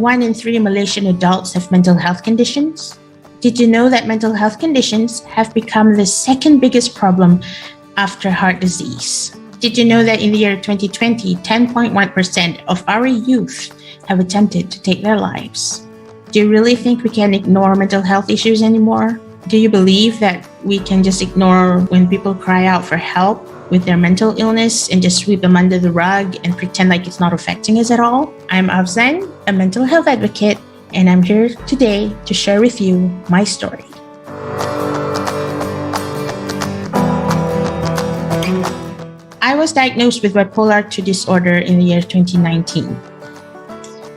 1 in 3 Malaysian adults have mental health conditions? Did you know that mental health conditions have become the second biggest problem after heart disease? Did you know that in the year 2020, 10.1% of our youth have attempted to take their lives? Do you really think we can ignore mental health issues anymore? Do you believe that we can just ignore when people cry out for help with their mental illness and just sweep them under the rug and pretend like it's not affecting us at all? I'm Afzan, a mental health advocate, and I'm here today to share with you my story. I was diagnosed with bipolar 2 disorder in the year 2019.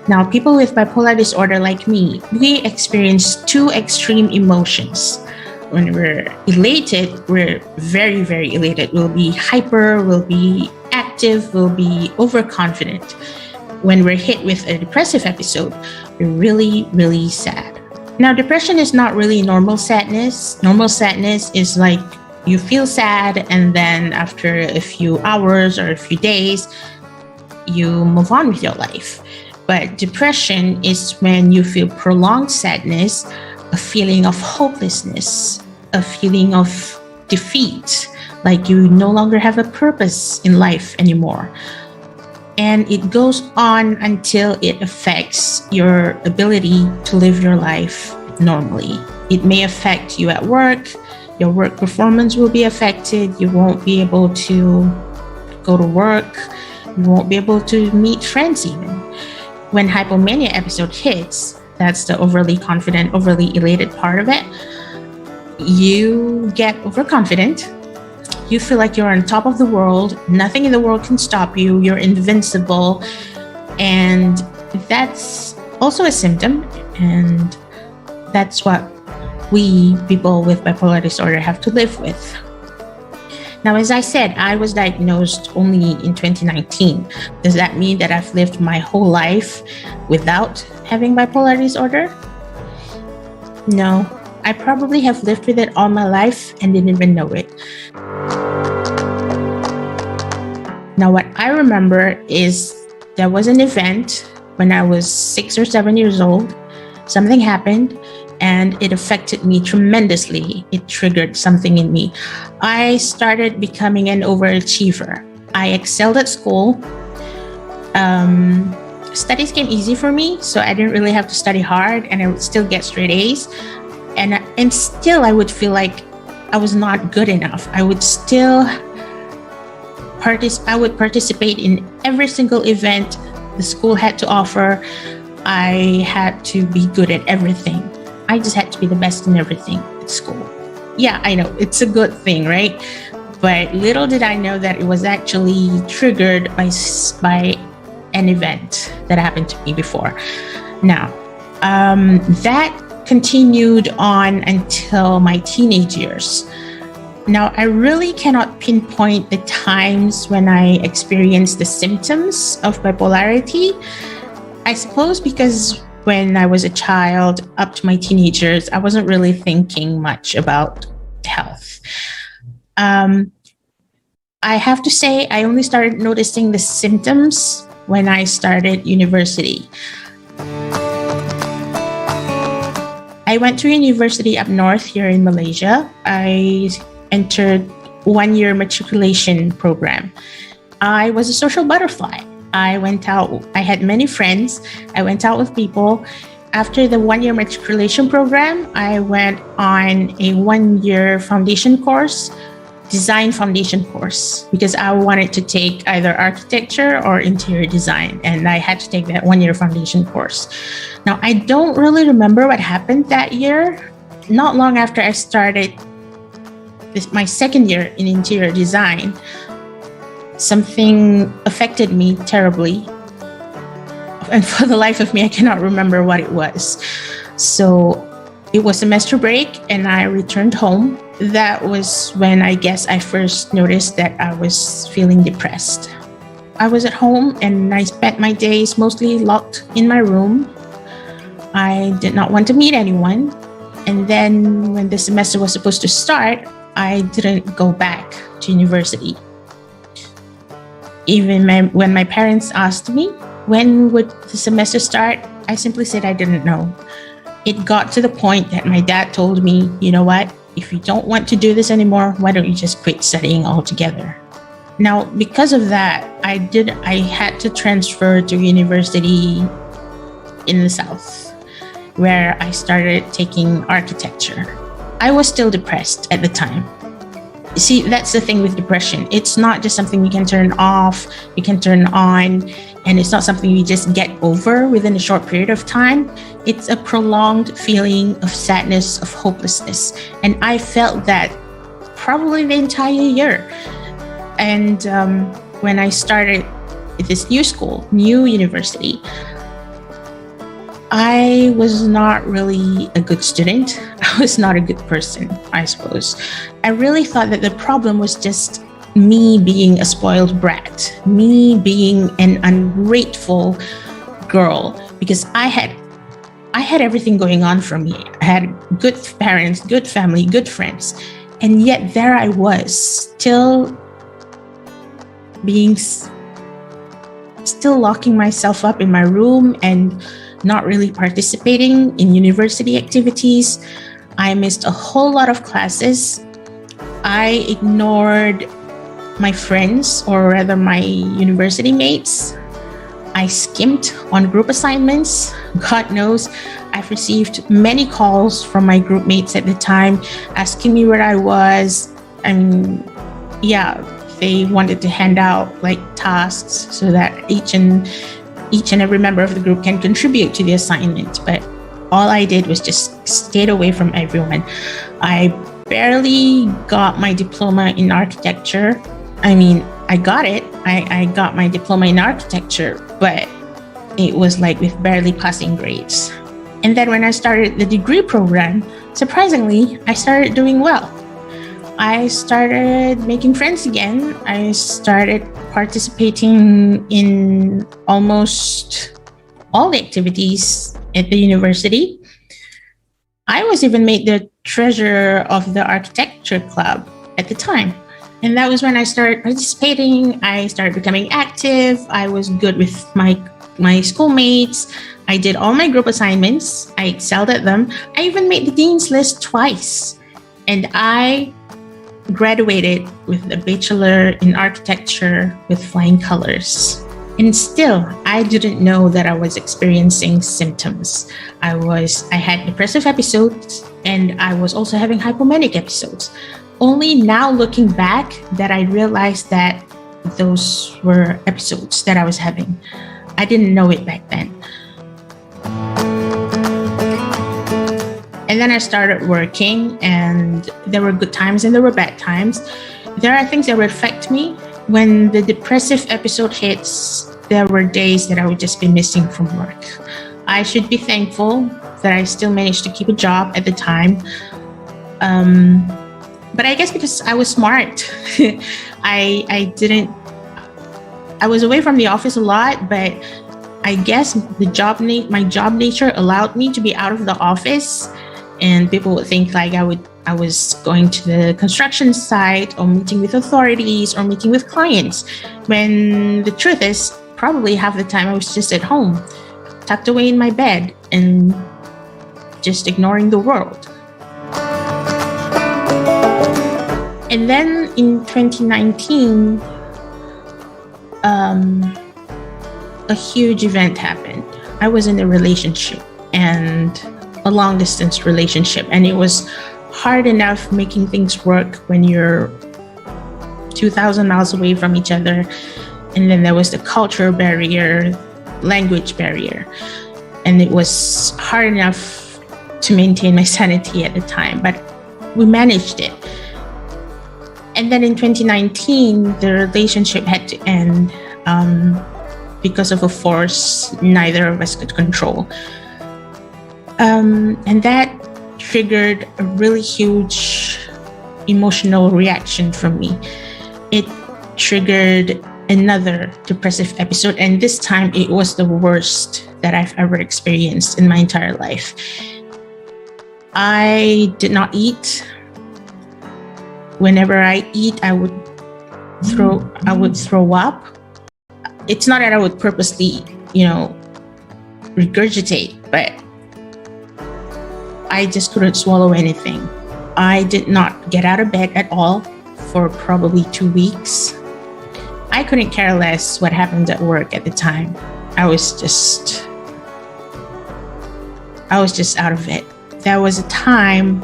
Now, people with bipolar disorder like me, we experience two extreme emotions. When we're elated, we're very, very elated. We'll be hyper, we'll be active, we'll be overconfident. When we're hit with a depressive episode, we're really, really sad. Now, depression is not really normal sadness. Normal sadness is like you feel sad and then after a few hours or a few days, you move on with your life. But depression is when you feel prolonged sadness, a feeling of hopelessness, a feeling of defeat, like you no longer have a purpose in life anymore. And it goes on until it affects your ability to live your life normally. It may affect you at work. Your work performance will be affected. You won't be able to go to work. You won't be able to meet friends even. When hypomania episode hits, that's the overly confident, overly elated part of it. You get overconfident. You feel like you're on top of the world. Nothing in the world can stop you. You're invincible. And that's also a symptom. And that's what we people with bipolar disorder have to live with. Now, as I said, I was diagnosed only in 2019. Does that mean that I've lived my whole life without having bipolar disorder? No, I probably have lived with it all my life and didn't even know it. Now, what I remember is there was an event when I was 6 or 7 years old. Something happened and it affected me tremendously. It triggered something in me. I started becoming an overachiever. I excelled at school. Studies came easy for me, so I didn't really have to study hard and I would still get straight A's. And still I would feel like I was not good enough. I would participate in every single event the school had to offer. I had to be good at everything. I just had to be the best in everything at school. Yeah, I know, it's a good thing, right? But little did I know that it was actually triggered by an event that happened to me before. Now, that continued on until my teenage years. Now, I really cannot pinpoint the times when I experienced the symptoms of bipolarity. I suppose because when I was a child up to my teenagers, I wasn't really thinking much about health. I have to say, I only started noticing the symptoms when I started university. I went to university up north here in Malaysia. I entered 1-year matriculation program. I was a social butterfly. I went out, I had many friends. I went out with people. After the 1-year matriculation program, I went on a 1-year foundation course, design foundation course, because I wanted to take either architecture or interior design. And I had to take that 1-year foundation course. Now, I don't really remember what happened that year. Not long after I started my 2nd year in interior design, something affected me terribly. And for the life of me, I cannot remember what it was. So it was semester break and I returned home. That was when I guess I first noticed that I was feeling depressed. I was at home and I spent my days mostly locked in my room. I did not want to meet anyone. And then when the semester was supposed to start, I didn't go back to university. Even when my parents asked me when would the semester start, I simply said I didn't know. It got to the point that my dad told me, you know what? If you don't want to do this anymore, why don't you just quit studying altogether? Now, because of that, I had to transfer to university in the South, where I started taking architecture. I was still depressed at the time. See, that's the thing with depression. It's not just something you can turn off, you can turn on, and it's not something you just get over within a short period of time. It's a prolonged feeling of sadness, of hopelessness. And I felt that probably the entire year. And when I started this new school, new university, I was not really a good student. I was not a good person, I suppose. I really thought that the problem was just me being a spoiled brat, me being an ungrateful girl, because I had everything going on for me. I had good parents, good family, good friends. And yet there I was, still locking myself up in my room and not really participating in university activities. I missed a whole lot of classes. I ignored my friends, or rather my university mates. I skimped on group assignments. God knows, I've received many calls from my group mates at the time asking me where I was. I mean, yeah, they wanted to hand out like tasks so that each and every member of the group can contribute to the assignment. But all I did was just stayed away from everyone. I barely got my diploma in architecture. I mean, I got it. I got my diploma in architecture, but it was like with barely passing grades. And then when I started the degree program, surprisingly, I started doing well. I started making friends again. I started participating in almost all the activities at the university. I was even made the treasurer of the architecture club at the time. And that was when I started participating. I started becoming active. I was good with my schoolmates. I did all my group assignments. I excelled at them. I even made the dean's list twice. And I graduated with a bachelor in architecture with flying colors. And still, I didn't know that I was experiencing symptoms. I had depressive episodes, and I was also having hypomanic episodes. Only now looking back that I realized that those were episodes that I was having. I didn't know it back then. And then I started working, and there were good times and there were bad times. There are things that would affect me. When the depressive episode hits, there were days that I would just be missing from work. I should be thankful that I still managed to keep a job at the time. But I guess because I was smart, I was away from the office a lot, but I guess my job nature allowed me to be out of the office. And people would think like I was going to the construction site or meeting with authorities or meeting with clients, when the truth is probably half the time I was just at home, tucked away in my bed and just ignoring the world. And then in 2019, a huge event happened. I was in a relationship, and a long distance relationship, and it was hard enough making things work when you're 2,000 miles away from each other. And then there was the cultural barrier, language barrier, and it was hard enough to maintain my sanity at the time, but we managed it. And then in 2019, the relationship had to end because of a force neither of us could control. And that triggered a really huge emotional reaction from me. It triggered another depressive episode, and this time it was the worst that I've ever experienced in my entire life. I did not eat. Whenever I eat, I would throw up. It's not that I would purposely, regurgitate, but I just couldn't swallow anything. I did not get out of bed at all for probably 2 weeks. I couldn't care less what happened at work at the time. I was just out of it. There was a time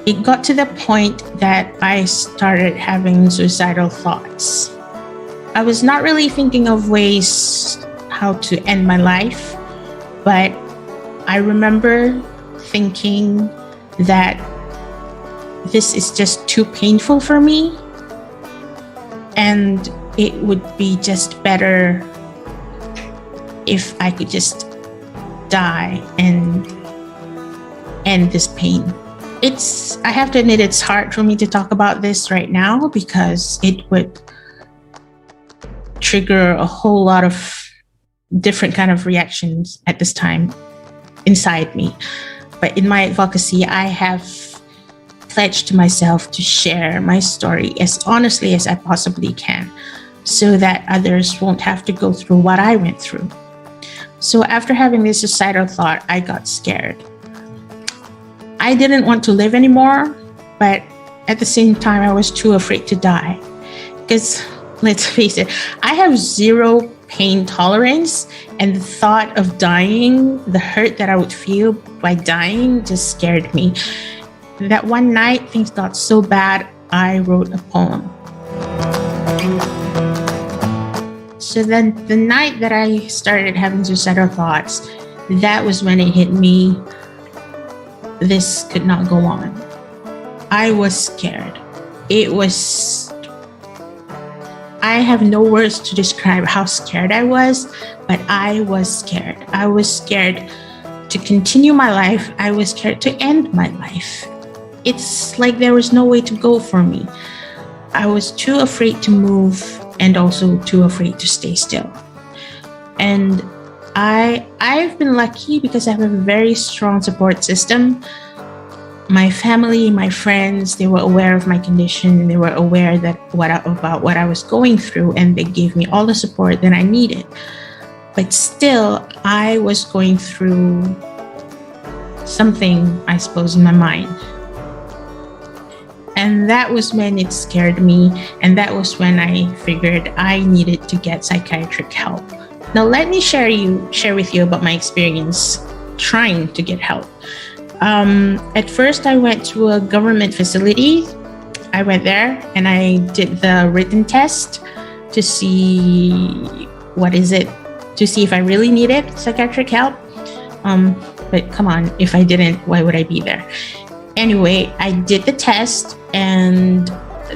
it got to the point that I started having suicidal thoughts. I was not really thinking of ways how to end my life, but I remember thinking that this is just too painful for me, and it would be just better if I could just die and end this pain. I have to admit, it's hard for me to talk about this right now because it would trigger a whole lot of different kind of reactions at this time inside me. But in my advocacy, I have pledged to myself to share my story as honestly as I possibly can so that others won't have to go through what I went through. So after having this suicidal thought, I got scared. I didn't want to live anymore, but at the same time, I was too afraid to die. Because let's face it, I have zero pain tolerance, and the thought of dying, the hurt that I would feel by dying, just scared me. That one night, things got so bad, I wrote a poem. So then the night that I started having suicidal thoughts, that was when it hit me. This could not go on. I was scared. I have no words to describe how scared I was, but I was scared. I was scared to continue my life. I was scared to end my life. It's like there was no way to go for me. I was too afraid to move and also too afraid to stay still. And I've been lucky because I have a very strong support system. My family, my friends, they were aware of my condition. They were aware that about what I was going through, and they gave me all the support that I needed. But still, I was going through something, I suppose, in my mind. And that was when it scared me. And that was when I figured I needed to get psychiatric help. Now, let me share with you about my experience trying to get help. At first, I went to a government facility. I went there and I did the written test to see to see if I really needed psychiatric help. But come on, if I didn't, why would I be there? Anyway, I did the test, and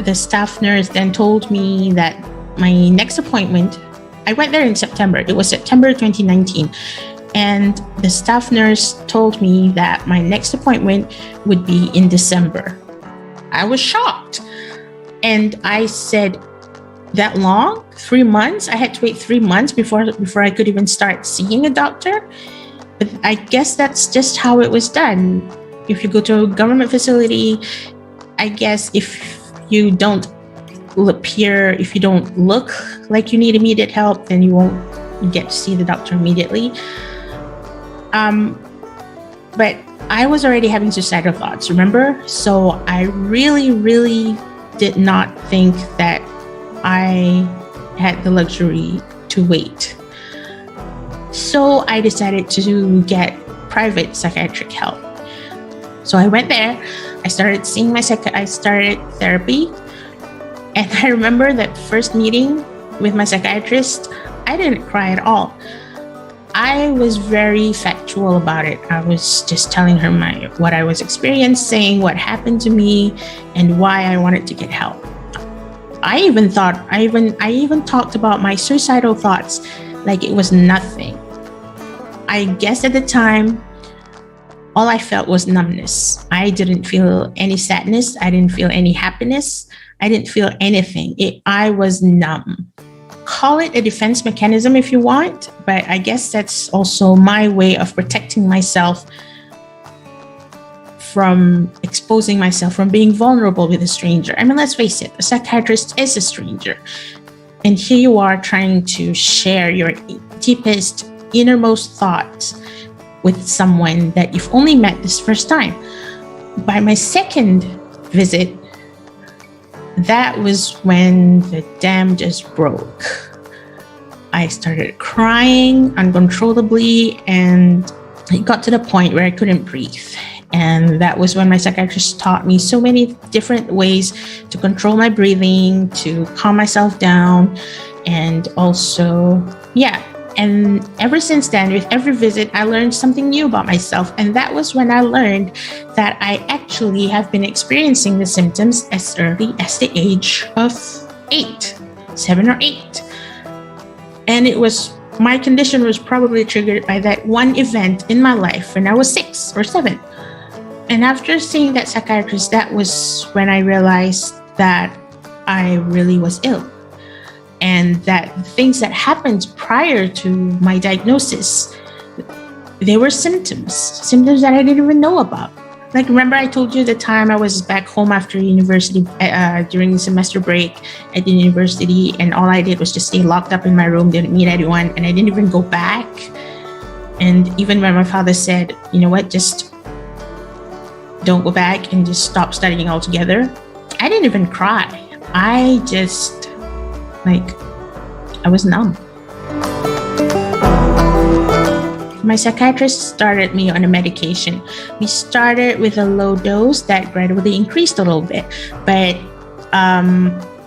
the staff nurse then told me that my next appointment, I went there in September. It was September 2019. And the staff nurse told me that my next appointment would be in December. I was shocked. And I said, that long? 3 months? I had to wait 3 months before I could even start seeing a doctor. But I guess that's just how it was done. If you go to a government facility, I guess if you don't if you don't look like you need immediate help, then you won't get to see the doctor immediately. But I was already having suicidal thoughts, remember? So I really, really did not think that I had the luxury to wait. So I decided to get private psychiatric help. So I went there. I started seeing I started therapy. And I remember that first meeting with my psychiatrist, I didn't cry at all. I was very factual about it. I was just telling her what I was experiencing, what happened to me, and why I wanted to get help. I even talked about my suicidal thoughts like it was nothing. I guess at the time, all I felt was numbness. I didn't feel any sadness. I didn't feel any happiness. I didn't feel anything. I was numb. Call it a defense mechanism if you want, but I guess that's also my way of protecting myself from exposing myself, from being vulnerable with a stranger. I mean, let's face it, a psychiatrist is a stranger. And here you are trying to share your deepest innermost thoughts with someone that you've only met this first time. By my second visit, that was when the dam just broke. I started crying uncontrollably, and it got to the point where I couldn't breathe. And that was when my psychiatrist taught me so many different ways to control my breathing, to calm myself down, and also, and ever since then, with every visit, I learned something new about myself. And that was when I learned that I actually have been experiencing the symptoms as early as the age of 7 or 8. And my condition was probably triggered by that one event in my life when I was 6 or 7. And after seeing that psychiatrist, that was when I realized that I really was ill. And that things that happened prior to my diagnosis, they were symptoms that I didn't even know about. Like, remember I told you the time I was back home after university during the semester break at the university, and all I did was just stay locked up in my room, didn't meet anyone, and I didn't even go back. And even when my father said, you know what, just don't go back and just stop studying altogether, I didn't even cry. I just, I was numb. My psychiatrist started me on a medication. We started with a low dose that gradually increased a little bit. But I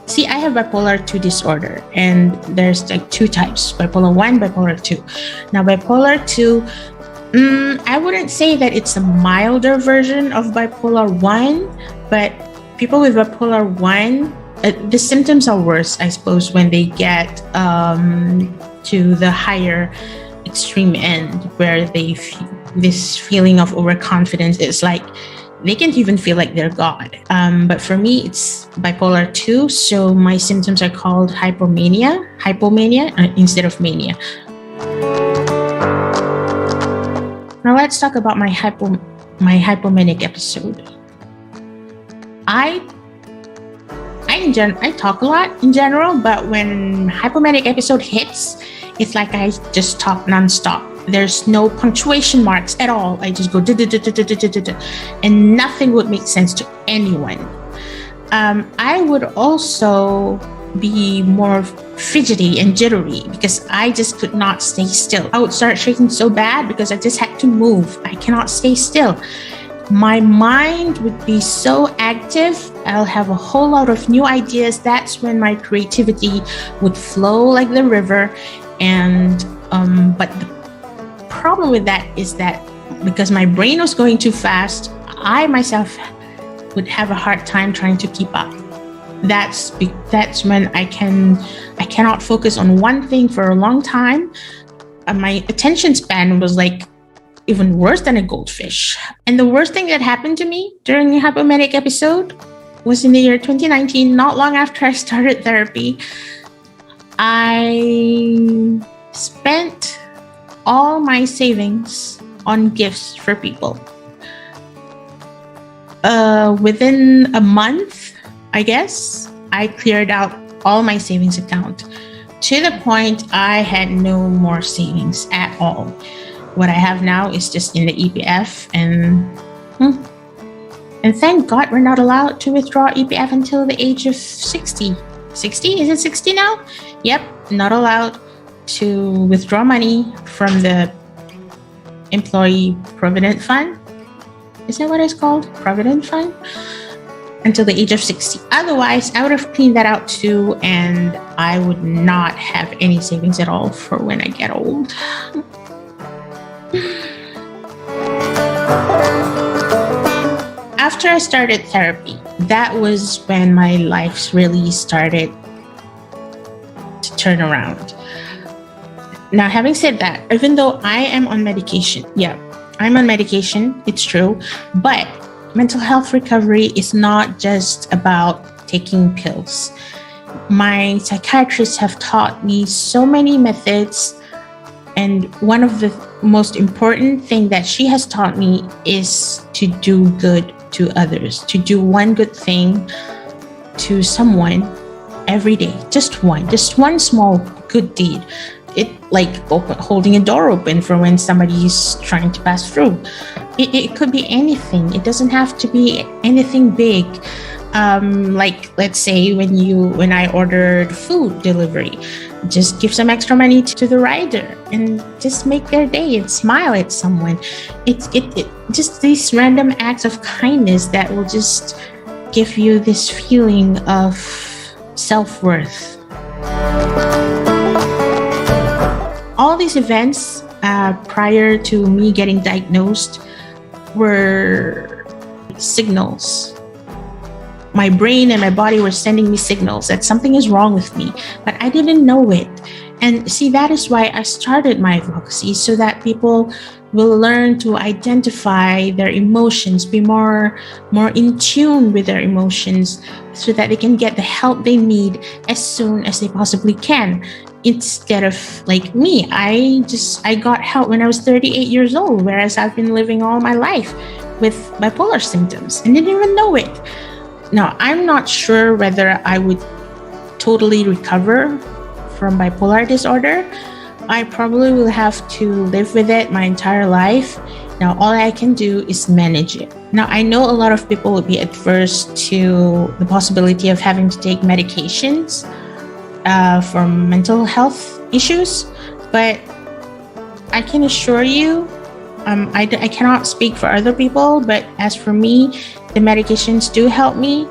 have bipolar 2 disorder, and there's 2 types, bipolar 1, bipolar 2. Now, bipolar 2, I wouldn't say that it's a milder version of bipolar 1, but people with bipolar 1, the symptoms are worse, I suppose, when they get to the higher extreme end, where they this feeling of overconfidence. It's like they can't even feel like they're God. But for me, it's bipolar 2, so my symptoms are called hypomania instead of mania. Now let's talk about my hypomanic episode. I talk a lot in general, but when hypomanic episode hits, it's like I just talk nonstop. There's no punctuation marks at all. I just go and nothing would make sense to anyone. I would also be more fidgety and jittery because I just could not stay still. I would start shaking so bad because I just had to move. I cannot stay still. My mind would be so active. I'll have a whole lot of new ideas. That's when my creativity would flow like the river. And but the problem with that is that because my brain was going too fast, I myself would have a hard time trying to keep up. That's when I cannot focus on one thing for a long time. My attention span was like even worse than a goldfish. And the worst thing that happened to me during the hypomanic episode was in the year 2019, not long after I started therapy. I spent all my savings on gifts for people. Within a month, I guess, I cleared out all my savings account to the point I had no more savings at all. What I have now is just in the EPF, and thank God we're not allowed to withdraw EPF until the age of 60. 60? Is it 60 now? Yep, not allowed to withdraw money from the Employee Provident Fund. Is that what it's called? Provident Fund? Until the age of 60. Otherwise, I would have cleaned that out too, and I would not have any savings at all for when I get old. After I started therapy, that was when my life really started to turn around. Now, having said that, even though I am on medication, I'm on medication, it's true, but mental health recovery is not just about taking pills. My psychiatrists have taught me so many methods, and one of the most important thing that she has taught me is to do good to others, to do one good thing to someone every day, just one small good deed. it like holding a door open for when somebody's trying to pass through. It could be anything. It doesn't have to be anything big. Like let's say when I ordered food delivery, just give some extra money to the rider and just make their day and smile at someone. It just these random acts of kindness that will just give you this feeling of self-worth. All these events prior to me getting diagnosed were signals. My brain and my body were sending me signals that something is wrong with me, but I didn't know it. And see, that is why I started my advocacy, so that people will learn to identify their emotions, be more in tune with their emotions, so that they can get the help they need as soon as they possibly can. Instead of like me, I got help when I was 38 years old, whereas I've been living all my life with bipolar symptoms and didn't even know it. Now, I'm not sure whether I would totally recover from bipolar disorder. I probably will have to live with it my entire life. Now, all I can do is manage it. Now, I know a lot of people would be adverse to the possibility of having to take medications for mental health issues, but I can assure you, I cannot speak for other people, but as for me, the medications do help me.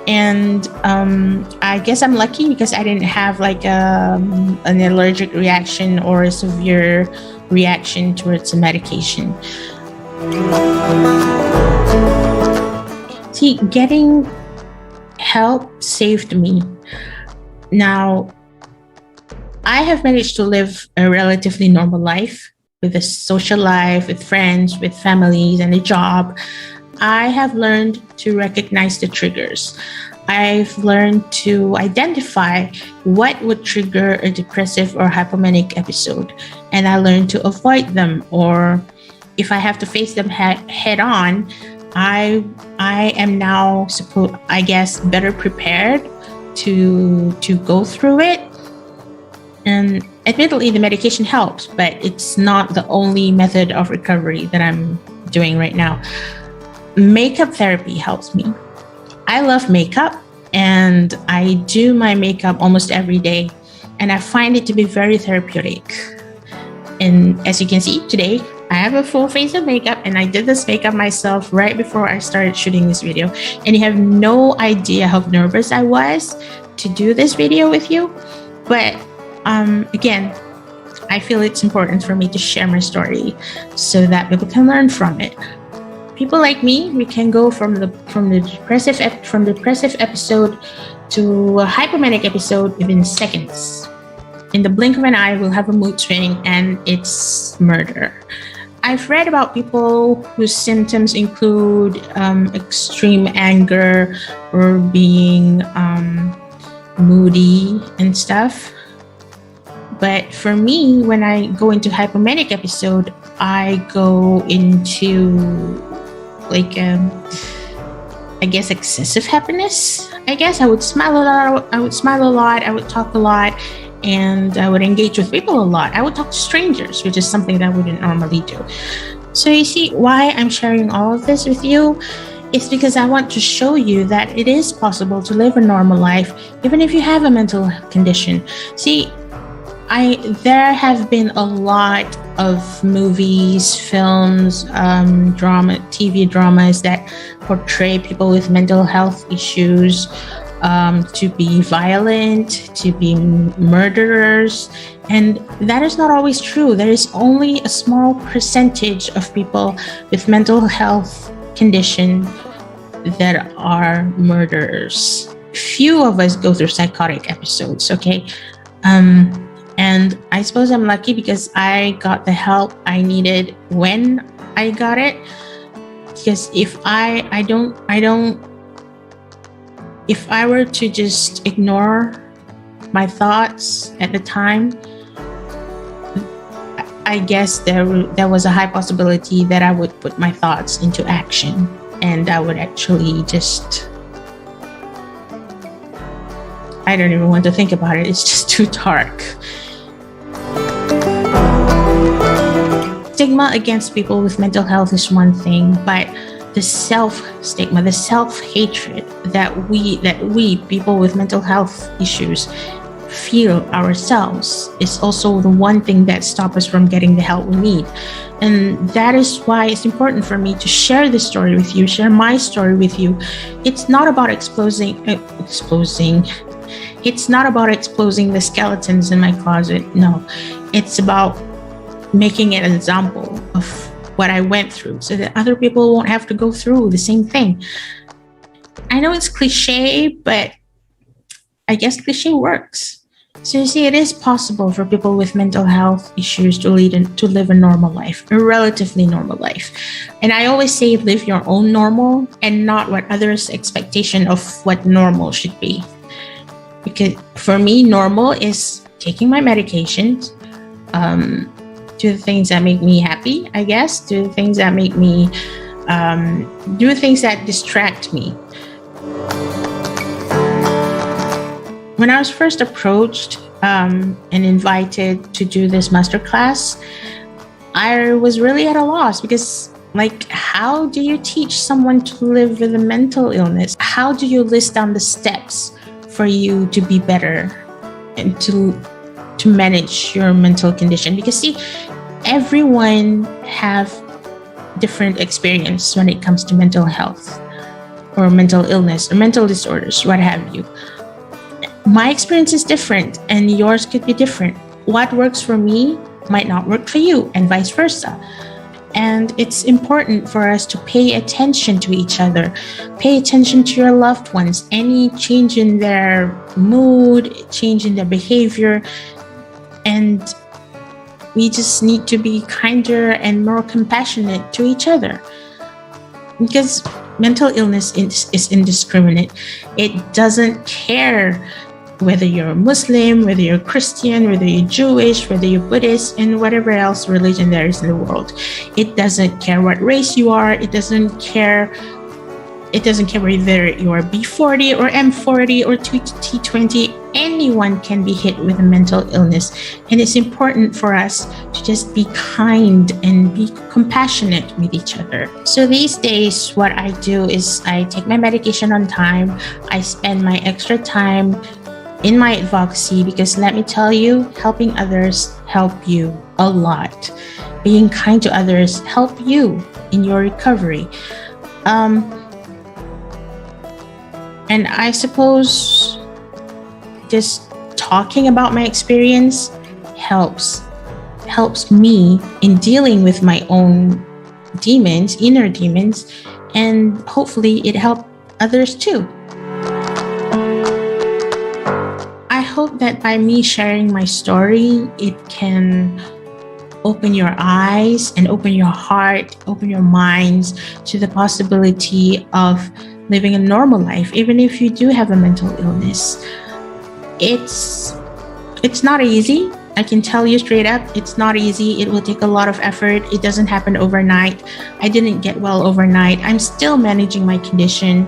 And I guess I'm lucky because I didn't have like an allergic reaction or a severe reaction towards the medication. See, getting help saved me. Now, I have managed to live a relatively normal life with a social life, with friends, with families, and a job. I have learned to recognize the triggers. I've learned to identify what would trigger a depressive or hypomanic episode, and I learned to avoid them, or if I have to face them head on, I am now better prepared to go through it. And admittedly, the medication helps, but it's not the only method of recovery that I'm doing right now. Makeup therapy helps me. I love makeup, and I do my makeup almost every day, and I find it to be very therapeutic. And as you can see today, I have a full face of makeup, and I did this makeup myself right before I started shooting this video. And you have no idea how nervous I was to do this video with you. But again, I feel it's important for me to share my story so that people can learn from it. People like me, we can go from the depressive episode to a hypomanic episode within seconds. In the blink of an eye, we'll have a mood swing, and it's murder. I've read about people whose symptoms include extreme anger or being moody and stuff. But for me, when I go into hypomanic episode, I go into like I guess excessive happiness. I guess I would smile a lot. I would talk a lot, and I would engage with people a lot. I would talk to strangers, which is something that I wouldn't normally do. So you see why I'm sharing all of this with you? It's because I want to show you that it is possible to live a normal life, even if you have a mental condition. See, there have been a lot of movies, films, TV dramas that portray people with mental health issues to be violent, to be murderers, and that is not always true. There is only a small percentage of people with mental health condition that are murderers. Few of us go through psychotic episodes, okay? And I suppose I'm lucky because I got the help I needed when I got it. Because if if I were to just ignore my thoughts at the time, I guess there was a high possibility that I would put my thoughts into action, and I would actually just, I don't even want to think about it. It's just too dark. stigma against people with mental health is one thing, but the self-stigma, the self-hatred that we people with mental health issues feel ourselves is also the one thing that stops us from getting the help we need. And that is why it's important for me to share this story with you, share my story with you. It's not about exposing it's not about exposing the skeletons in my closet. No, it's about making an example of what I went through so that other people won't have to go through the same thing. I know it's cliche, but I guess cliche works. So you see, it is possible for people with mental health issues to live a normal life, a relatively normal life. And I always say live your own normal and not what others' expectation of what normal should be. Because for me, normal is taking my medications, do the things that make me happy, I guess, do the things that make me, do things that distract me. When I was first approached and invited to do this masterclass, I was really at a loss because, like, how do you teach someone to live with a mental illness? How do you list down the steps for you to be better and to manage your mental condition? Because see, everyone have different experience when it comes to mental health or mental illness or mental disorders, what have you. My experience is different and yours could be different. What works for me might not work for you and vice versa. And it's important for us to pay attention to each other, pay attention to your loved ones, any change in their mood, change in their behavior. And we just need to be kinder and more compassionate to each other. Because mental illness is indiscriminate. It doesn't care whether you're Muslim, whether you're Christian, whether you're Jewish, whether you're Buddhist, and whatever else religion there is in the world. It doesn't care what race you are. It doesn't care whether you are B40 or M40 or T20. Anyone can be hit with a mental illness. And it's important for us to just be kind and be compassionate with each other. So these days, what I do is I take my medication on time. I spend my extra time in my advocacy because let me tell you, helping others help you a lot. Being kind to others help you in your recovery. And I suppose just talking about my experience helps me in dealing with my own demons, inner demons, and hopefully it helps others too. I hope that by me sharing my story, it can open your eyes and open your heart, open your minds to the possibility of living a normal life, even if you do have a mental illness. It's not easy. I can tell you straight up, it's not easy. It will take a lot of effort. It doesn't happen overnight. I didn't get well overnight. I'm still managing my condition.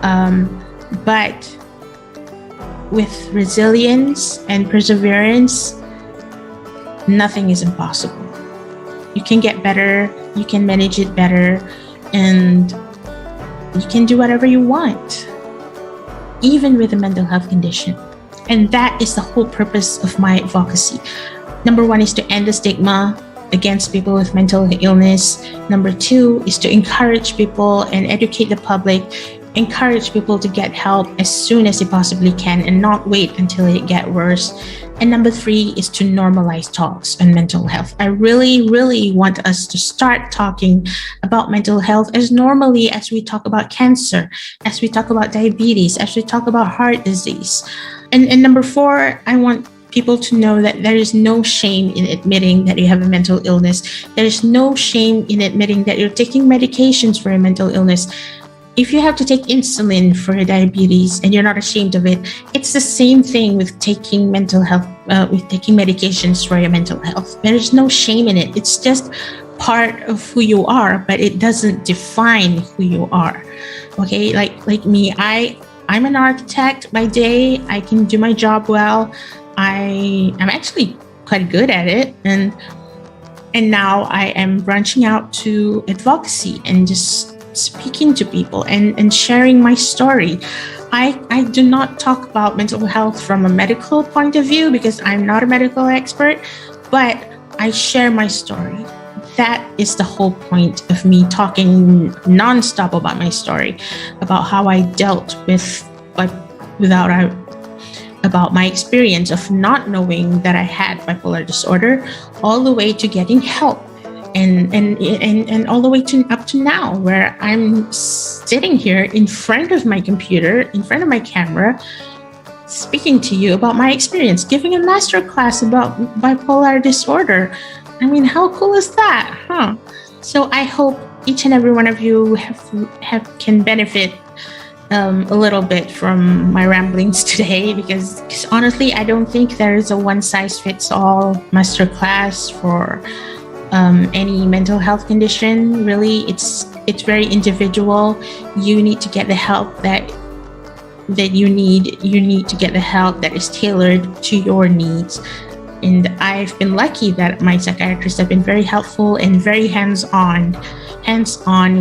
But with resilience and perseverance, nothing is impossible. You can get better, you can manage it better, and you can do whatever you want, even with a mental health condition. And that is the whole purpose of my advocacy. Number one is to end the stigma against people with mental illness. Number two is to encourage people and educate the public, encourage people to get help as soon as they possibly can and not wait until it gets worse. And number three is to normalize talks on mental health. I really, really want us to start talking about mental health as normally as we talk about cancer, as we talk about diabetes, as we talk about heart disease. And number four, I want people to know that there is no shame in admitting that you have a mental illness. There is no shame in admitting that you're taking medications for a mental illness. If you have to take insulin for diabetes and you're not ashamed of it, it's the same thing with taking mental health, with taking medications for your mental health. There is no shame in it. It's just part of who you are, but it doesn't define who you are. Okay, like me, I'm an architect by day. I can do my job well. I'm actually quite good at it, and And now I am branching out to advocacy and just speaking to people and sharing my story. I do not talk about mental health from a medical point of view because I'm not a medical expert, but I share my story. That is the whole point of me talking nonstop about my story, about how I dealt with, but without about my experience of not knowing that I had bipolar disorder, all the way to getting help, and all the way to up to now, where I'm sitting here in front of my computer, in front of my camera, speaking to you about my experience, giving a master class about bipolar disorder. I mean, how cool is that, huh? So I hope each and every one of you can benefit a little bit from my ramblings today, because honestly, I don't think there is a one size fits all masterclass for any mental health condition. Really, it's very individual. You need to get the help that you need. You need to get the help that is tailored to your needs. And I've been lucky that my psychiatrists have been very helpful and very hands-on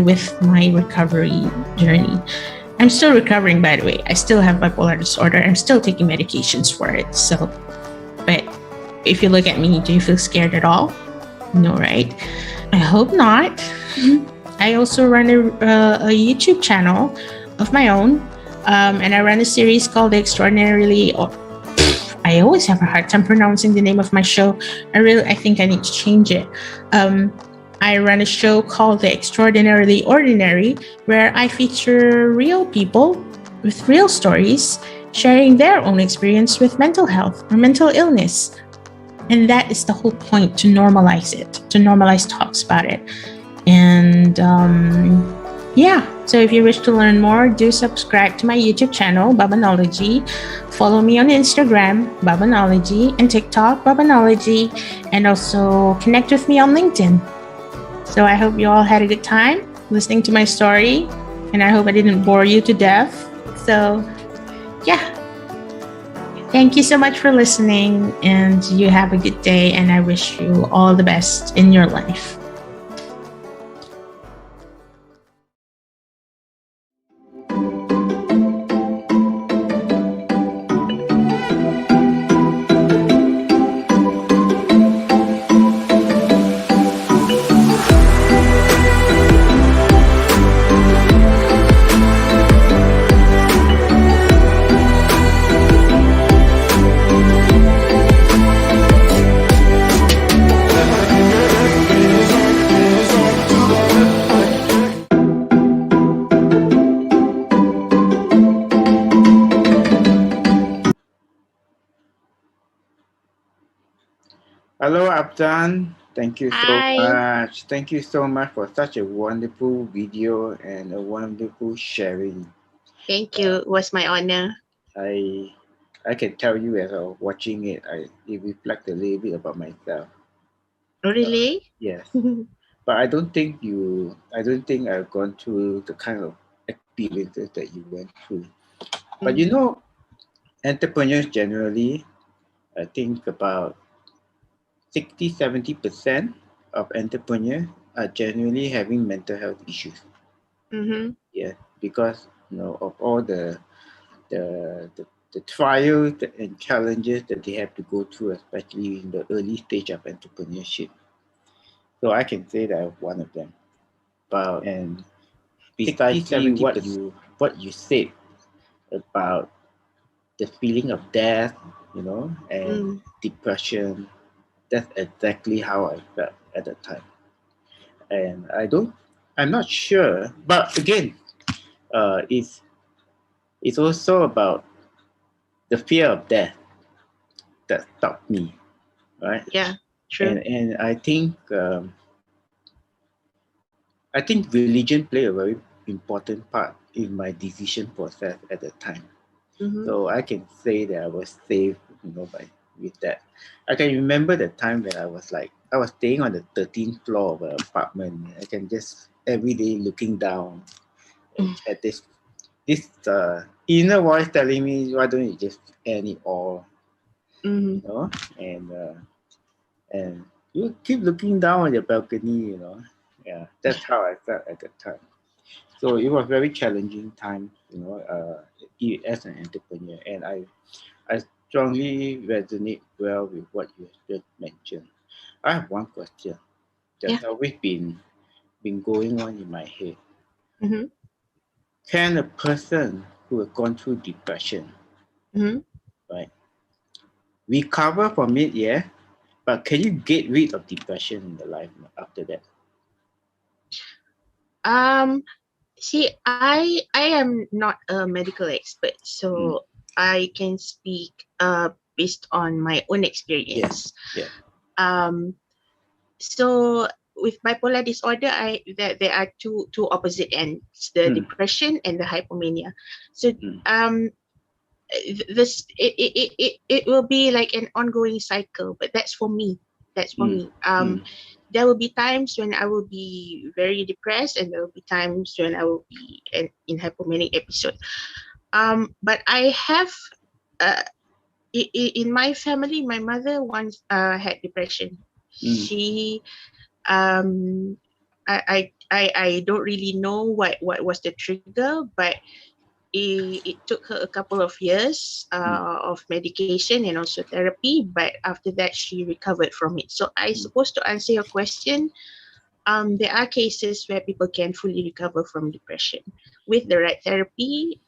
with my recovery journey. I'm still recovering, by the way. I still have bipolar disorder. I'm still taking medications for it. So, but if you look at me, do you feel scared at all? No, right? I hope not. I also run a YouTube channel of my own, and I run a series called The Extraordinarily. I always have a hard time pronouncing the name of my show. I think I need to change it. I run a show called The Extraordinarily Ordinary, where I feature real people with real stories sharing their own experience with mental health or mental illness. And that is the whole point, to normalize it, to normalize talks about it. And yeah, so if you wish to learn more, do subscribe to my YouTube channel, Babanology. Follow me on Instagram, Babanology, and TikTok, Babanology, and also connect with me on LinkedIn. So I hope you all had a good time listening to my story, and I hope I didn't bore you to death. So yeah, thank you so much for listening, and you have a good day, and I wish you all the best in your life. Hello, Afzan. Thank you so Hi. much. Thank you so much for such a wonderful video and a wonderful sharing. Thank you. It was my honor. I I can tell you as I was watching it, it reflects a little bit about myself. Really? Yes, but I don't think I've gone through the kind of experiences that you went through. But you know, entrepreneurs generally, I think about 60-70% of entrepreneurs are genuinely having mental health issues. Mm-hmm. Yeah, because of all the trials and challenges that they have to go through, especially in the early stage of entrepreneurship. So I can say that I'm one of them. But and precisely what you said about the feeling of death, and depression, that's exactly how I felt at the time. And I'm not sure, but again, it's also about the fear of death that stopped me, right? Yeah, true. And I think religion played a very important part in my decision process at the time. Mm-hmm. So I can say that I was safe, by with that. I can remember the time when I was staying on the 13th floor of an apartment. I can just every day looking down at this inner voice telling me, why don't you just end it all, Mm-hmm. you know? And You keep looking down on your balcony, Yeah, that's how I felt at the time. So it was very challenging time, as an entrepreneur. And I strongly resonate well with what you just mentioned. I have one question Yeah. that's always been going on in my head. Mm-hmm. Can a person who has gone through depression, Mm-hmm. right, recover from it? Yeah, but can you get rid of depression in the life after that? Um, See, I am not a medical expert, Mm. so I can speak based on my own Yes. experience. Yeah. Um, so with bipolar disorder, there are two opposite ends: the Mm. depression and the hypomania. So Mm. it will be like an ongoing cycle, but that's for me. That's for Mm. me. Mm. There will be times when I will be very depressed, and there will be times when I will be in hypomanic episode. But I have uh, in my family, my mother once had depression. Mm. She um I don't really know what was the trigger, but it took her a couple of years Mm. of medication and also therapy, but after that she recovered from it. So I Mm. suppose to answer your question, there are cases where people can fully recover from depression with the right therapy.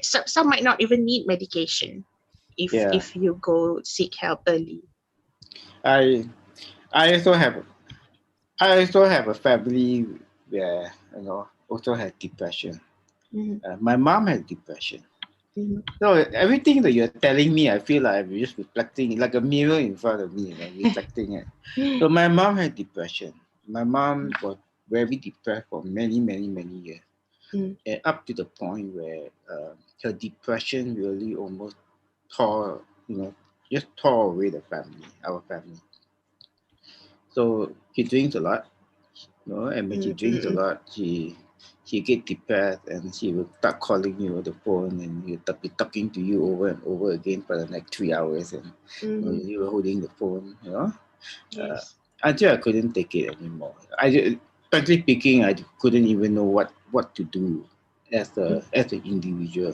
Some might not even need medication Yeah. if you go seek help early. I I also have I also have a family where also had depression. Mm-hmm. My mom had depression. Mm-hmm. So everything that you're telling me, I feel like I'm just reflecting like a mirror in front of me, reflecting it. So my mom had depression. My mom was very depressed for many, many, many years, Mm-hmm. and up to the point where her depression really almost tore, just tore away our family. So she drinks a lot, and when she drinks a Mm-hmm. lot, she get depressed and she will start calling you on the phone and he'll be talking to you over and over again for the next 3 hours and Mm-hmm. you were holding the phone, uh, Yes. until I couldn't take it anymore. Frankly speaking, I couldn't even know what to do as an individual.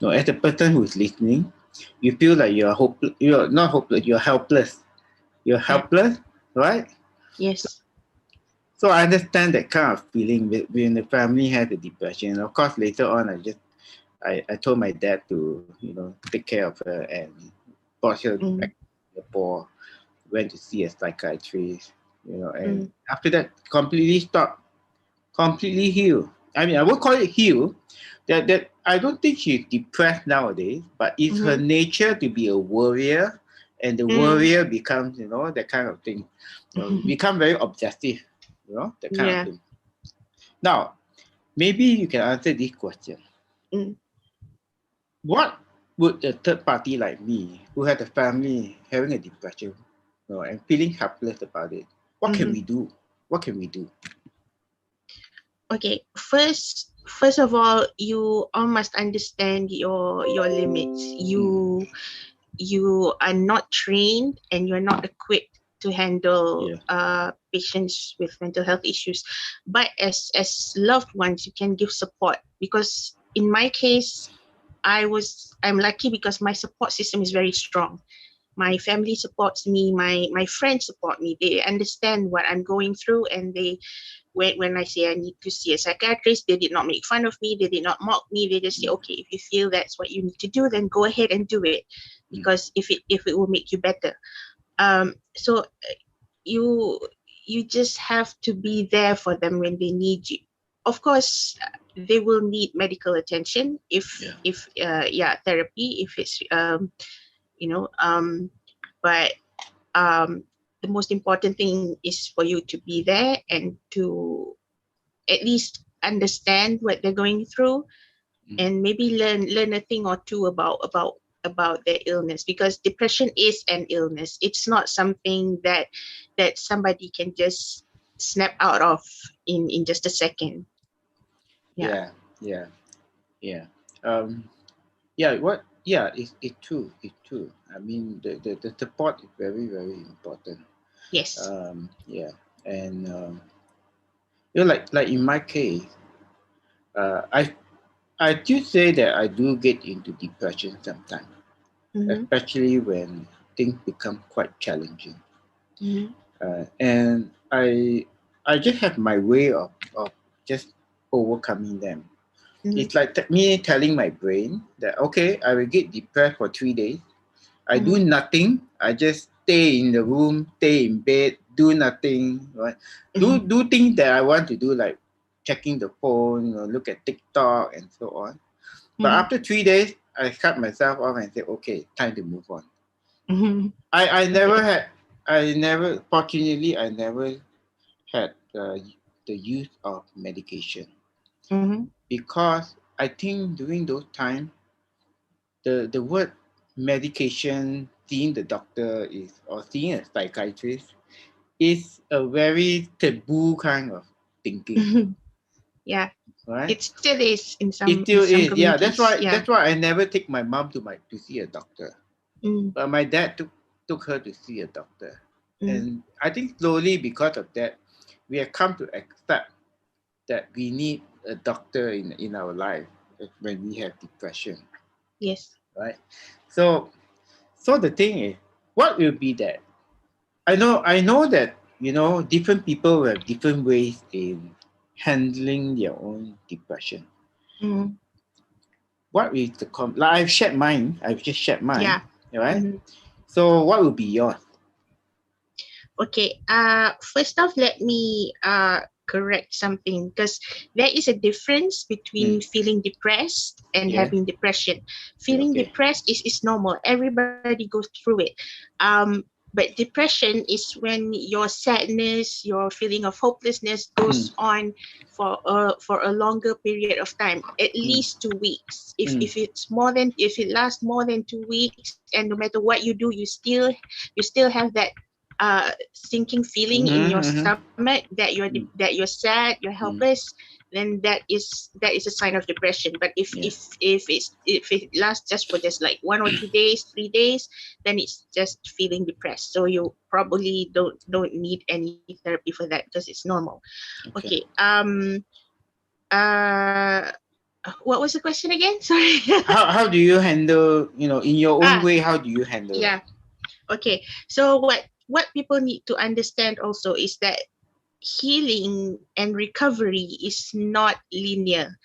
As a person who's listening, you feel like you're hopeless. You're not hopeless. You're helpless. You're Yeah. helpless, right? Yes. So I understand that kind of feeling when the family had the depression. Of course, later on, I told my dad to take care of her and brought her back Mm-hmm. to Singapore. Went to see a psychiatrist, Mm-hmm. and after that, completely stopped, completely healed. I mean, I would call it healed. That I don't think she's depressed nowadays, but it's her Mm-hmm. nature to be a warrior, and the warrior becomes that kind of thing. Mm-hmm. Become very obsessive, that kind of Yeah. thing. Now, maybe you can answer this question. Mm. What would a third party like me, who had a family having a depression, and feeling helpless about it, what can Mm-hmm. we do? What can we do? Okay, first of all, you all must understand your limits. Mm. You are not trained and you're not equipped to handle Yeah. patients with mental health issues, but as loved ones you can give support. Because in my case, I'm lucky because my support system is very strong. My family supports me, my friends support me. They understand what I'm going through, and they, when I say I need to see a psychiatrist, they did not make fun of me. They did not mock me. They just say, Mm. okay, if you feel that's what you need to do, then go ahead and do it, Mm. because if it will make you better. So you you just have to be there for them when they need you. Of course, they will need medical attention Yeah. if therapy if it's you know but um the most important thing is for you to be there and to at least understand what they're going through, Mm. and maybe learn a thing or two about their illness, because depression is an illness. It's not something that somebody can just snap out of in just a second. Yeah. Yeah. Yeah. Yeah. Um, yeah. What? Yeah. It's true. It's true. I mean, the support is very, very important. Yes. Yeah, and like in my case, uh, I I do say that I do get into depression sometimes, Mm-hmm. especially when things become quite challenging. Mm-hmm. And I just have my way of just overcoming them. Mm-hmm. It's like me telling my brain that okay, I will get depressed for 3 days. I do Mm-hmm. nothing. I just stay in the room, stay in bed, do nothing. Right? Mm-hmm. Do things that I want to do, like checking the phone, look at TikTok and so on. But Mm-hmm. after 3 days, I cut myself off and say, okay, time to move on. Mm-hmm. I never Okay. had, fortunately, I never had the use of medication Mm-hmm. because I think during those times, the word medication, seeing the doctor is or seeing a psychiatrist is a very taboo kind of thinking, Yeah. right? It still is in It in still some is, yeah. communities. Yeah. That's why I never take my mom to see a doctor. Mm, But my dad took her to see a doctor. mm, And I think slowly because of that, we have come to accept that we need a doctor in our life when we have depression, yes. right? So so the thing is, what will be that? I know that, different people will have different ways in handling their own depression. Mm, What is like I've shared mine, I've just shared mine, yeah. right? Mhm. So what will be yours? Okay. First off, let me correct something, because there is a difference between Mm. feeling depressed and Yeah. having depression. Yeah, Feeling okay. depressed is normal. Everybody goes through it. But depression is when your sadness, your feeling of hopelessness Mm. goes on for a longer period of time, at Mm. least 2 weeks. Mm. If it lasts more than 2 weeks, and no matter what you do, you still have that sinking feeling in your Mm-hmm, mm-hmm. stomach, Mm. that you're sad, you're Mm. helpless, then that is a sign of depression. But Yeah. if it lasts just for just like 1 or 2 days, 3 days, then it's just feeling depressed. So you probably don't need any therapy for that, because it's normal. Okay. Okay. Uh what was the question again? Sorry. How do you handle, in your own ah way, how do you handle it? yeah. Okay. So what people need to understand also is that healing and recovery is not linear.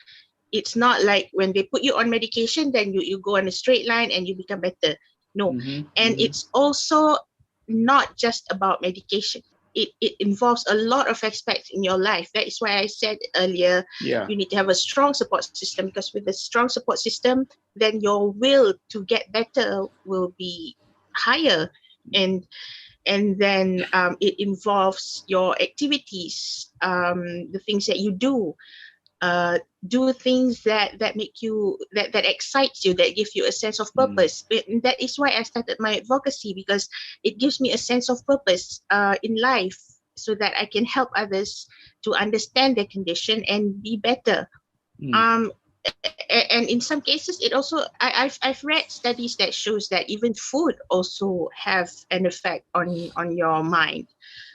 It's not like when they put you on medication, then you go on a straight line and you become better. No. Mm-hmm. And Mm-hmm. it's also not just about medication. It involves a lot of aspects in your life. That is why I said earlier, Yeah. you need to have a strong support system, because with a strong support system, then your will to get better will be higher. And then it involves your activities, the things that you uh, do things that make you, that excites you, that give you a sense of Mm. purpose. That is why I started my advocacy, because it gives me a sense of purpose in life, so that I can help others to understand their condition and be better. Mm. um and in some cases, it also, I've read studies that shows that even food also have an effect on your mind.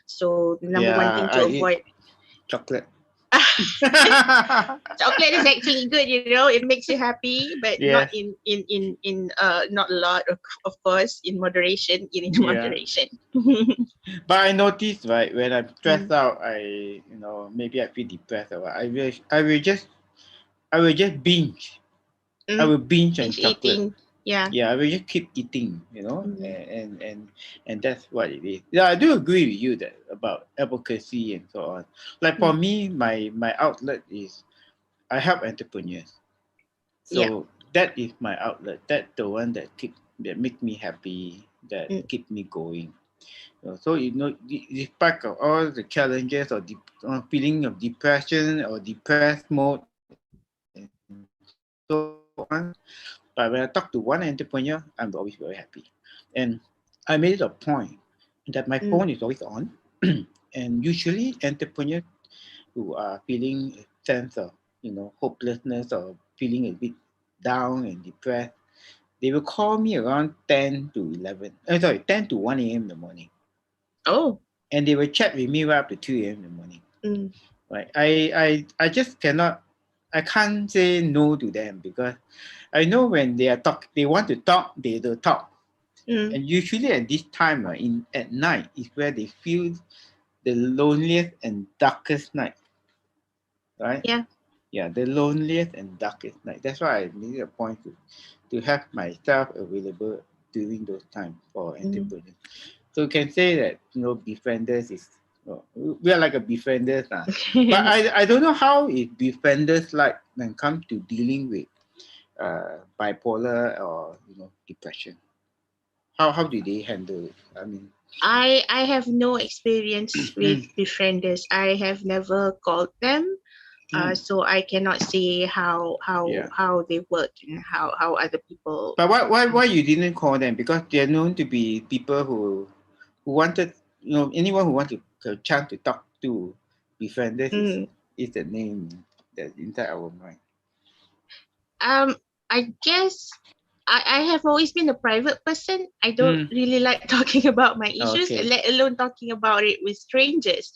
So the number one Yeah, thing I to eat avoid. chocolate. Chocolate is actually good, it makes you happy, but not Yes. not a lot, of course, in moderation, eating in Yeah. moderation. But I noticed, right, when I'm stressed Mm, out, maybe I feel depressed or what, I will just binge. I mm, will binge on binge chocolate. eating. Yeah. Yeah, I will just keep eating, Mm, and that's what it is. Yeah, I do agree with you that about advocacy and so on. Like for mm, me, my outlet is I help entrepreneurs. yeah. So that is my outlet. That's the one that make me happy, that Mm, keep me going. So despite of all the challenges or feeling of depression or depressed mode and so on, but when I talk to one entrepreneur, I'm always very happy. And I made it a point that my phone is always on, and usually entrepreneurs who are feeling a sense of hopelessness or feeling a bit down and depressed, they will call me around 10 to 11. Sorry, 10 to 1 a.m. in the morning. oh. and they will chat with me right up to 2 a.m. in the morning. Mm. Right? I just cannot. I can't say no to them because I know when they want to talk, they will talk. Mm. And usually at this time, at night, is where they feel the loneliest and darkest night. Right? Yeah. Yeah, the loneliest and darkest night. That's why I made a point to have myself available during those times for entrepreneurs. So you can say that befrienders is we are like a befrienders but I don't know how is befrienders like when it comes to dealing with bipolar or depression. How do they handle it? I mean, I have no experience with befrienders. I have never called them. So I cannot say Yeah. how they work and how other people. But why you didn't call them? Because they're known to be people who wanted, anyone who wants to chance to talk to befrienders is the name that's inside our mind. I guess I have always been a private person. I don't really like talking about my issues, Okay. let alone talking about it with strangers.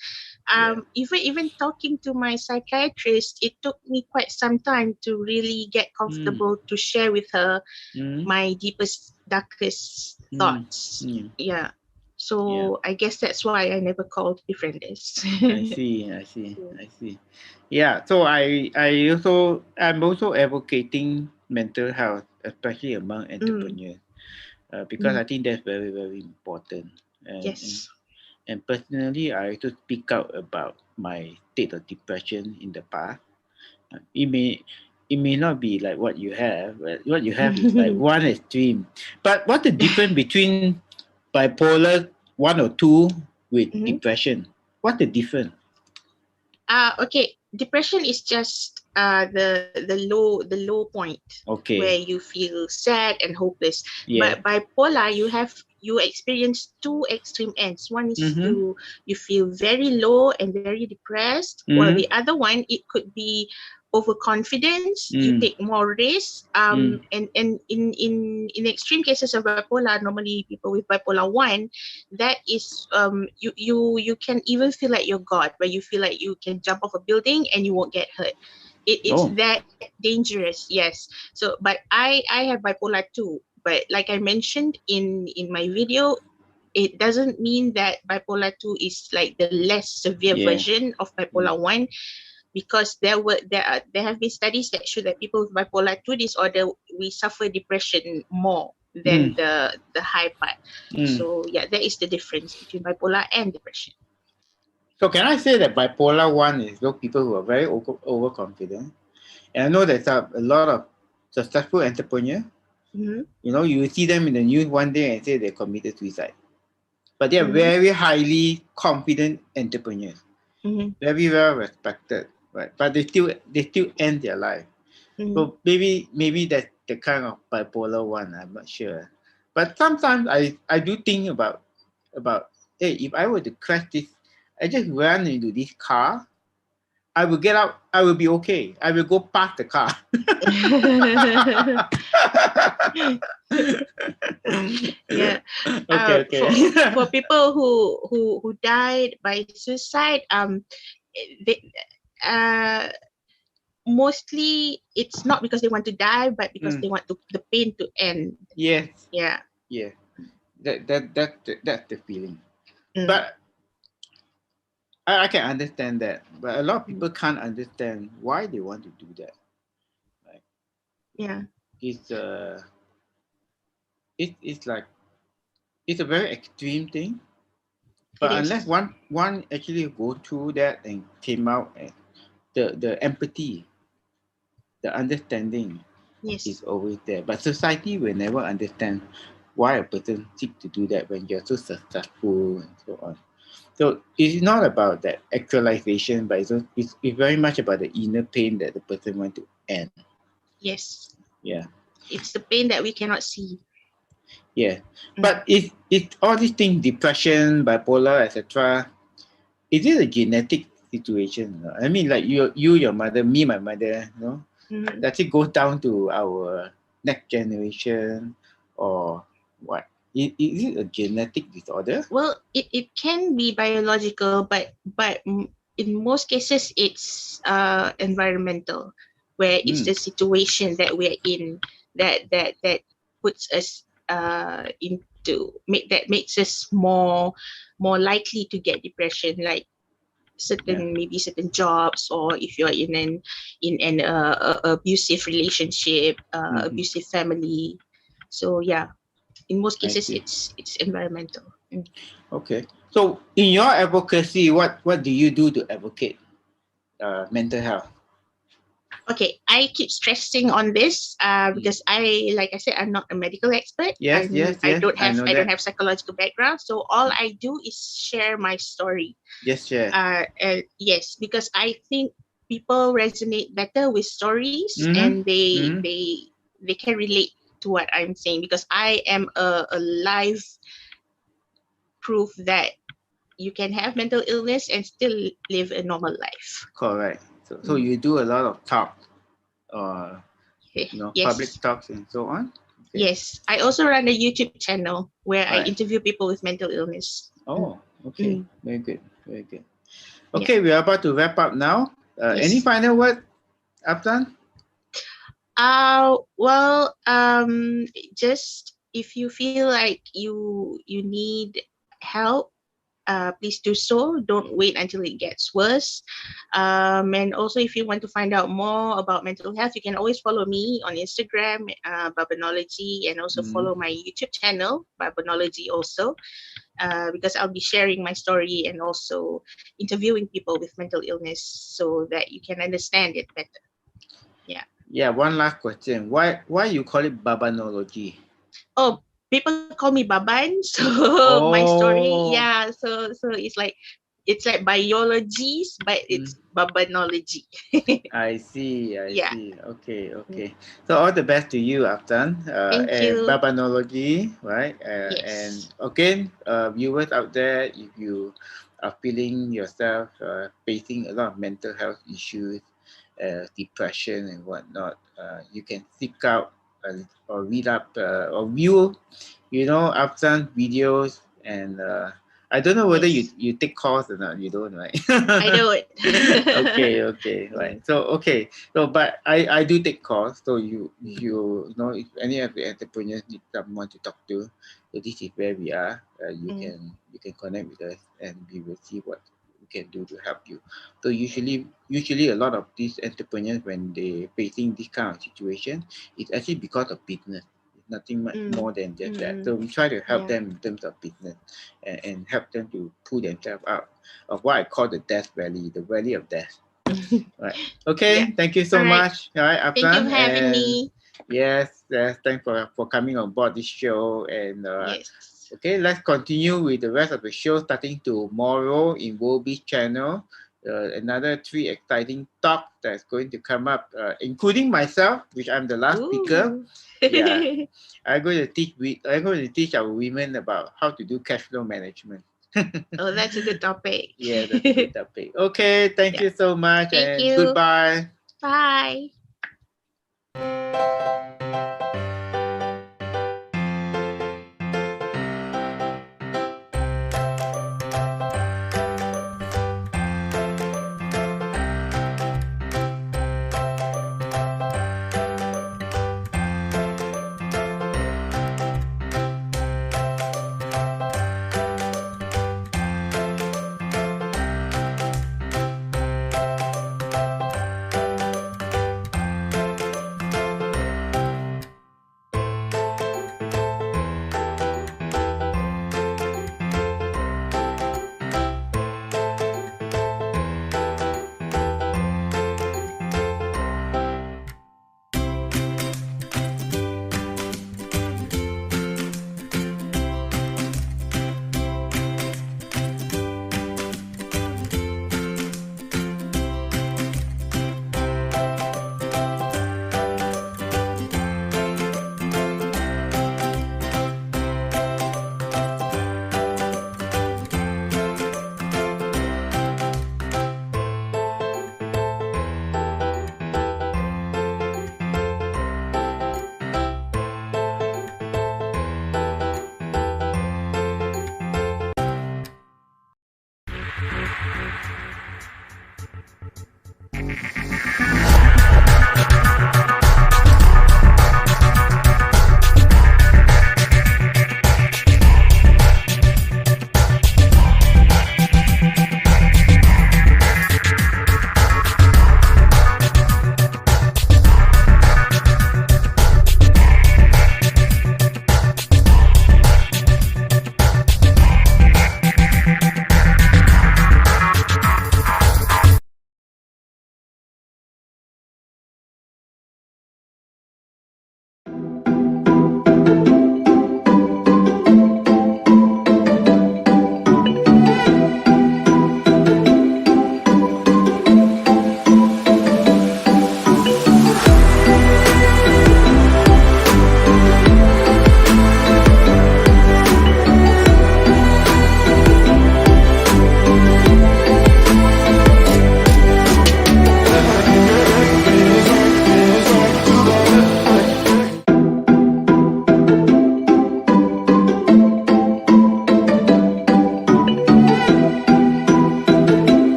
Even talking to my psychiatrist, it took me quite some time to really get comfortable to share with her my deepest, darkest thoughts. Yeah. So I guess that's why I never called befrienders. I see. Yeah. So I'm also advocating mental health, especially among entrepreneurs, because I think that's very, very important. Yes. And personally, I also speak out about my state of depression in the past. It may not be like what you have. But what you have is like one extreme. But what's the difference between bipolar 1 or 2 with depression? What's the difference? Okay. Depression is just the low point Okay. where you feel sad and hopeless. Yeah. But bipolar, you experience two extreme ends. One is you feel very low and very depressed, while the other one, it could be overconfidence. You take more risks. And in extreme cases of bipolar, normally people with bipolar 1, that is you can even feel like you're God, where you feel like you can jump off a building and you won't get hurt. It's that dangerous. Yes. So but I have bipolar 2, but like I mentioned in my video, it doesn't mean that bipolar 2 is like the less severe version of bipolar 1, because there have been studies that show that people with bipolar 2 disorder, we suffer depression more than the high part. So yeah, that is the difference between bipolar and depression. So can I say that bipolar 1 is those people who are very overconfident? And I know there's a lot of successful entrepreneurs. You see them in the news one day and say they committed suicide. But they are very highly confident entrepreneurs, very well respected, right? But they still end their life. So maybe that's the kind of bipolar 1. I'm not sure. But sometimes I do think about hey, if I were to crash this, I just run into this car, I will get out, I will be okay. I will go past the car. Yeah. Okay. For people who died by suicide, they mostly it's not because they want to die, but because they want the pain to end. Yes. Yeah. Yeah. That's the feeling. But I can understand that. But a lot of people can't understand why they want to do that. Right? Yeah. It's like it's a very extreme thing. But unless one actually go through that and came out, and the empathy, the understanding is always there. But society will never understand why a person seek to do that when you're so successful and so on. So it's not about that actualization, but it's very much about the inner pain that the person wants to end. Yes. Yeah. It's the pain that we cannot see. Yeah. But it's all these things, depression, bipolar, etc. Is it a genetic situation? I mean, like your mother, me, my mother, does it go down to our next generation or what? Is it a genetic disorder? Well, it can be biological, but in most cases it's environmental, where it's the situation that we're in that puts us into makes us more likely to get depression, like maybe certain jobs, or if you're in an abusive relationship, abusive family. So yeah, in most I cases see. it's environmental. Okay. So in your advocacy, what do you do to advocate mental health? Okay, I keep stressing on this because like I said, I'm not a medical expert. Yes, yes, I yes. don't I have know I don't that. have psychological background, so all I do is share my story. Yes, share. Yes, because I think people resonate better with stories, Mm-hmm. and they Mm-hmm. they they can relate to what I'm saying, because I am a live proof that you can have mental illness and still live a normal life. Correct. So you do a lot of talk, public Yes. talks and so on. Okay. Yes, I also run a YouTube channel where I Right. interview people with mental illness. Oh, okay. Mm. Very good. Very good. Yeah. Okay, we are about to wrap up now. Any Yes. final word, Afzan? Well, just if you feel like you need help, please do so. Don't wait until it gets worse. And also, if you want to find out more about mental health, you can always follow me on Instagram, Babanology, and also follow my YouTube channel, Babanology, also, because I'll be sharing my story and also interviewing people with mental illness so that you can understand it better. Yeah. Yeah, one last question. Why you call it Babanology? Oh, people call me Baban, so my story, Oh, yeah. So it's like biologies, but it's Babanology. I see. I Yeah. see. Okay, okay. So all the best to you, Afzan, Thank and you. Babanology, right? And Yes. again, viewers out there, if you are feeling yourself facing a lot of mental health issues, depression and whatnot, you can seek out or read up or view, Afzan videos and. I don't know whether Yes. you take calls or not. You don't, right? I know it. Okay, right. So okay, so but I do take calls. So if any of the entrepreneurs need someone to talk to, so this is where we are. You can connect with us, and we will see what we can do to help you. So usually a lot of these entrepreneurs, when they facing this kind of situation, it's actually because of business. It's nothing much more than just that. So we try to help Yeah. them in terms of business, and help them to pull themselves out of what I call the death valley, the valley of death. Right. Yeah. Okay. Thank you All so right. much. All right, Thank you Afzan. for having And me. yes, thanks for coming on board this show. And Yes. okay, let's continue with the rest of the show starting tomorrow in Wolby's channel. Another 3 exciting talks that's going to come up, including myself, which I'm the last speaker. Ooh. Yeah, I'm going to teach our women about how to do cash flow management. Oh, that's a good topic. Yeah, that's a good topic. Okay, thank Yeah. you so much Thank and you. goodbye. Bye.